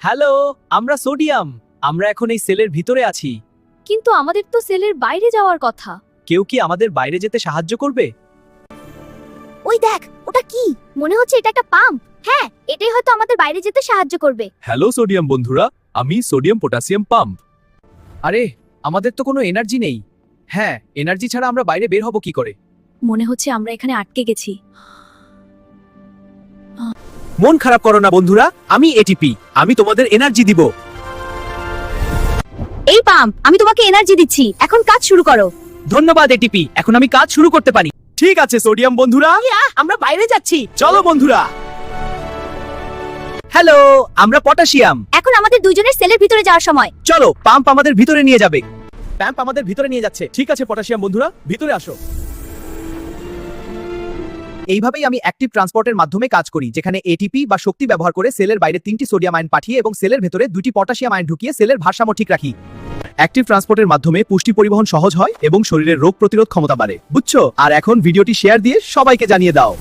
Hello, আমরা sodium. আমরা এখন এই সেলের ভিতরে আছি। কিন্তু আমাদের তো সেলের বাইরে যাওয়ার কথা। কেউ কি আমাদের বাইরে যেতে সাহায্য করবে? ওই দেখ, ওটা কি? মনে হচ্ছে এটা একটা পাম্প। হ্যাঁ, এটাই হয়তো আমাদের বাইরে যেতে সাহায্য করবে। হ্যালো সোডিয়াম বন্ধুরা, আমি সোডিয়াম পটাশিয়াম পাম্প। আরে, আমাদের তো কোনো এনার্জি নেই। হ্যাঁ, এনার্জি ছাড়া আমরা বাইরে বের হব কি করে? মনে হচ্ছে আমরা এখানে আটকে গেছি। মন খারাপ করো না বন্ধুরা, আমি এটিপি। আমি তোমাদের এনার্জি দিব। এই পাম্প, আমি তোমাকে এনার্জি দিচ্ছি। এখন কাজ শুরু করো। ধন্যবাদ এটিপি, এখন আমি কাজ শুরু করতে পারি। ঠিক আছে সোডিয়াম বন্ধুরা, আমরা বাইরে যাচ্ছি। চলো বন্ধুরা। হ্যালো, আমরা পটাশিয়াম। এখন আমাদের দুইজনের সেলের ভিতরে যাওয়ার সময়। চলো, পাম্প আমাদের ভিতরে নিয়ে যাবে। পাম্প আমাদের ভিতরে নিয়ে যাচ্ছে। ঠিক আছে পটাশিয়াম বন্ধুরা, ভিতরে আসো। এইভাবেই আমি অ্যাক্টিভ ট্রান্সপোর্টের মাধ্যমে কাজ করি, যেখানে এটিপি বা শক্তি ব্যবহার করে সেলের বাইরে 3টি সোডিয়াম আয়ন পাঠিয়ে এবং সেলের ভেতরে 2টি পটাশিয়াম আয়ন ঢুকিয়ে সেলের ভারসাম্য ঠিক রাখি। অ্যাক্টিভ ট্রান্সপোর্টের মাধ্যমে পুষ্টি পরিবহন সহজ হয় এবং শরীরের রোগ প্রতিরোধ ক্ষমতা বাড়ে। বুঝছো? আর এখন ভিডিওটি শেয়ার দিয়ে সবাইকে জানিয়ে দাও।